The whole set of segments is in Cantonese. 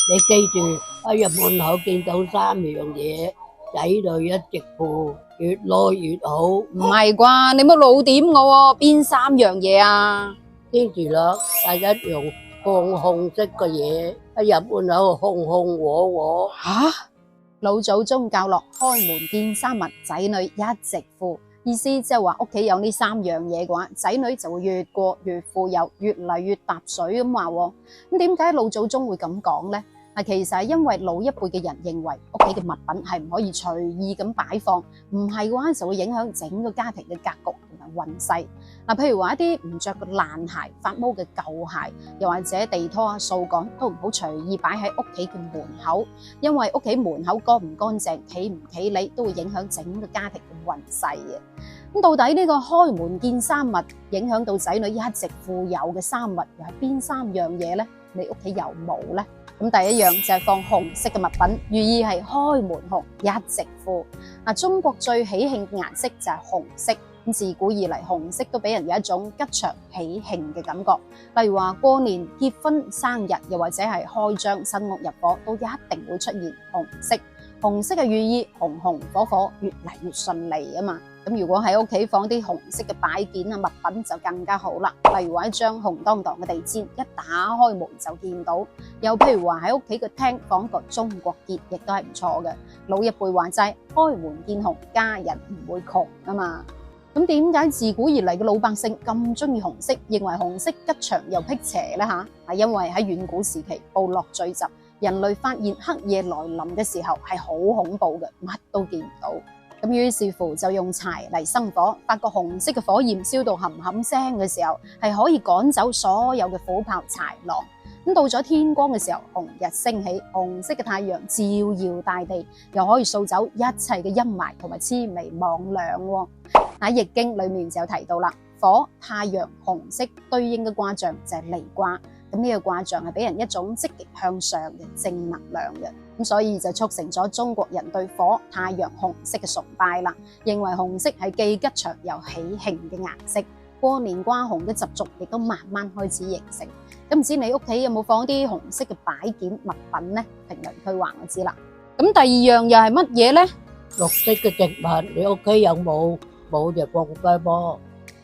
你記住喺入門口見到三樣嘢，仔女一直扶，越來越好。唔係啩？你冇老點我喎？邊3樣嘢啊？跟住啦，第一樣紅色嘅嘢，喺入門口紅紅火火。吓？老祖宗教落開門見山物，仔女一直富，意思即係話屋企有呢3樣嘢嘅話，仔女就會越過越富有，越嚟越踏水咁話喎。咁點解老祖宗會咁講呢？其實係因為老一輩嘅人認為屋企嘅物品係唔可以隨意咁擺放，唔係嘅話就會影響整個家庭嘅格局同埋運勢。譬如話一啲唔着嘅爛鞋、發毛嘅舊鞋，又或者地拖啊、掃桿都唔好隨意擺喺屋企嘅門口，因為屋企門口乾唔乾淨、企唔企理，都會影響整個家庭嘅運勢嘅。咁到底呢個開門見山物影響到仔女一直富有嘅3物，又係邊3樣嘢呢？你屋企有冇呢？咁第一樣就係放紅色嘅物品，寓意係開門紅，一直富。中國最喜慶嘅顏色就係紅色，咁自古以嚟紅色都俾人有一種吉祥喜慶嘅感覺。例如話過年、結婚、生日，又或者係開張新屋入伙，都一定會出現紅色。紅色嘅寓意紅紅火火，越嚟越順利啊嘛。咁如果喺屋企放啲紅色嘅擺件啊物品就更加好啦，例如話一張紅當當嘅地氈，一打開門就見到。又譬如話喺屋企嘅廳放個中國結，亦都係唔錯嘅。老一輩話齋，開門見紅，家人唔會窮啊嘛。咁點解自古以嚟嘅老百姓咁中意紅色，認為紅色吉祥又辟邪呢？係因為喺遠古時期部落聚集，人類發現黑夜來臨嘅時候係好恐怖嘅，乜都見唔到。咁於是乎就用柴嚟生火，發覺紅色嘅火焰燒到冚冚聲嘅時候，係可以趕走所有嘅虎豹豺狼。咁到咗天光嘅時候，紅日升起，紅色嘅太陽照耀大地，又可以掃走一切嘅陰霾同埋魑魅魍魎。喺易經裏面就有提到啦，火太陽紅色對應嘅卦象就係離卦。咁呢個卦象係俾人一種積極向上嘅正能量嘅，咁所以就促成咗中國人對火太陽紅色嘅崇拜啦，認為紅色係既吉祥又喜慶嘅顏色。過年掛紅嘅習俗亦都慢慢開始形成。咁唔知你屋企有冇放啲紅色嘅擺件物品呢？評論區話我知啦。咁第二樣又係乜嘢呢？綠色嘅植物，你屋企有冇？冇就放低噃。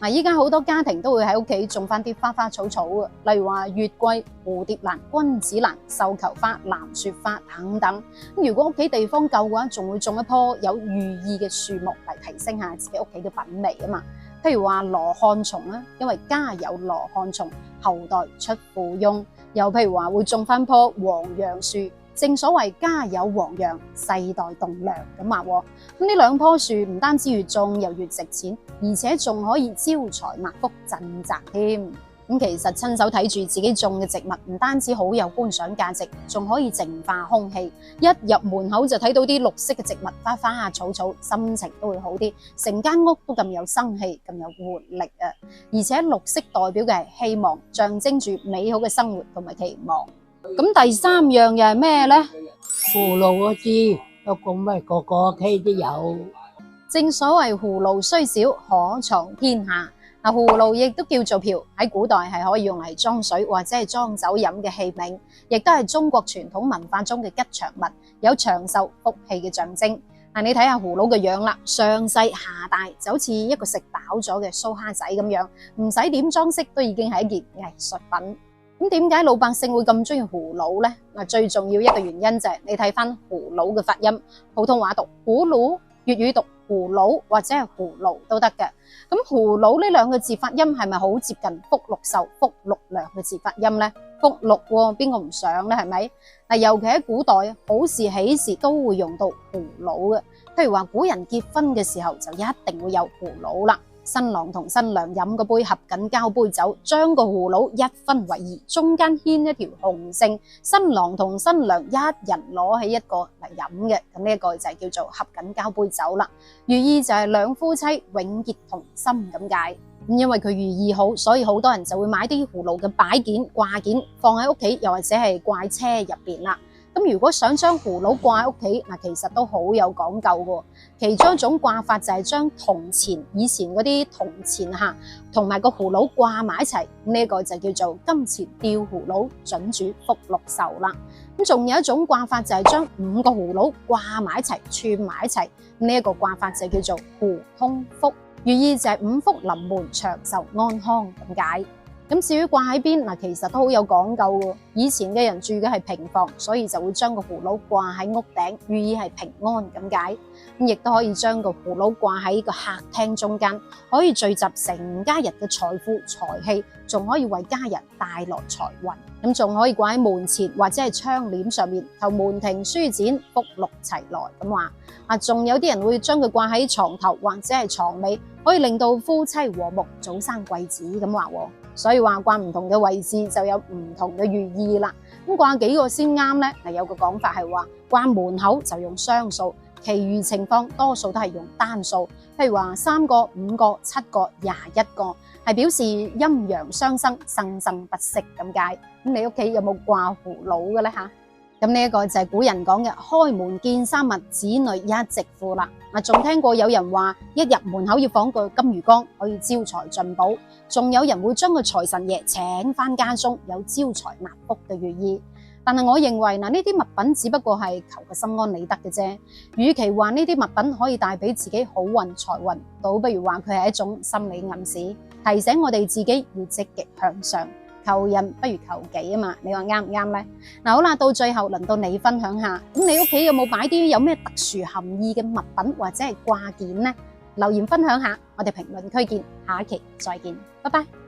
依家好多家庭都會喺屋企種翻啲花花草草嘅，例如話月桂、蝴蝶蘭、君子蘭、繡球花、藍雪花等等。咁如果屋企地方夠嘅話，仲會種一棵有寓意嘅樹木嚟提升下自己屋企嘅品味啊嘛。譬如話羅漢松啦，因為家有羅漢松，後代出富翁。又譬如話會種翻棵黃楊樹。正所謂家有黃楊，世代棟樑咁話喎。咁呢2棵樹唔單止越種又越值錢，而且仲可以招財納福、鎮宅添。咁其實親手睇住自己種嘅植物，唔單止好有觀賞價值，仲可以淨化空氣。一入門口就睇到啲綠色嘅植物，花花啊草草，心情都會好啲，成間屋都咁有生氣、咁有活力啊！而且綠色代表嘅係希望，象徵住美好嘅生活同埋期望。咁第3樣又係咩呢？葫蘆我知，不過咩個屋企都有。正所謂葫蘆雖小，可藏天下。葫蘆亦都叫做瓢，喺古代係可以用嚟裝水或者係裝酒飲嘅器皿，亦都係中國傳統文化中嘅吉祥物，有長壽福氣嘅象徵。你睇下葫蘆嘅樣啦，上細下大，就好似一個食飽咗嘅蘇蝦仔咁樣，唔使點裝飾都已經係一件藝術品。咁點解老百姓會咁中意葫蘆呢？最重要一個原因就係你睇翻葫蘆嘅發音，普通話讀葫蘆，粵語讀葫蘆或者係葫蘆都得嘅。咁葫蘆呢2個字發音係咪好接近福祿壽、福祿良嘅字發音呢？福祿喎，邊個唔想呢？係咪？尤其喺古代，好事喜事都會用到葫蘆嘅。譬如話古人結婚嘅時候就一定會有葫蘆啦。新郎同新娘飲個杯合巹交杯酒，將個葫蘆一分為2，中間牽一條紅繩，新郎同新娘一人攞起一個嚟飲嘅，咁呢一個就係叫做合巹交杯酒啦。寓意就係兩夫妻永結同心咁解。因為佢寓意好，所以好多人就會買啲葫蘆嘅擺件掛件放喺屋企，又或者係掛車入邊啦。咁如果想將葫蘆掛喺屋企，嗱，其實都好有講究嘅。其中一種掛法就係將銅錢，以前嗰啲銅錢嚇，同埋個葫蘆掛埋一齊，呢個就叫做金錢吊葫蘆，準主福祿壽啦。咁仲有一種掛法就係將5個葫蘆掛埋一齊，串埋一齊，呢個掛法就叫做葫通福，寓意就係5福臨門，長壽安康咁解。咁至於掛喺邊嗱，其實都好有講究嘅。以前嘅人住嘅係平房，所以就會將個葫蘆掛喺屋頂，寓意係平安咁解。咁亦都可以將個葫蘆掛喺個客廳中間，可以聚集成家人嘅財富財氣，仲可以為家人帶來財運。咁仲可以掛喺門前或者係窗簾上面，求門庭舒展，福祿齊來咁話。啊，仲有啲人會將佢掛喺床頭或者係床尾，可以令到夫妻和睦，早生貴子咁話喎。所以話掛唔同嘅位置就有唔同嘅寓意啦。咁掛幾個先啱呢？嗱，有個講法係話掛門口就用雙數，其餘情況多數都係用單數。譬如話3個、5個、7個、21個，係表示陰陽相生，生生不息咁解。咁你屋企有冇掛葫蘆嘅咧嚇？咁呢一個就係古人講嘅開門見山物，子女一直富啦。仲聽過有人話一入門口要放個金魚缸，可以招財進寶。仲有人會將個財神爺請返家中，有招財納福嘅寓意。但係我認為嗱，呢啲物品只不過係求個心安理得嘅啫。與其話呢啲物品可以帶俾自己好運財運，倒不如話佢係一種心理暗示，提醒我哋自己要積極向上。求人不如求己啊嘛，你話啱唔啱呢？嗱，好啦，到最後輪到你分享下，咁你屋企有冇擺啲有咩特殊含義嘅物品或者係掛件呢？留言分享下，我哋評論區見，下一期再見，拜拜。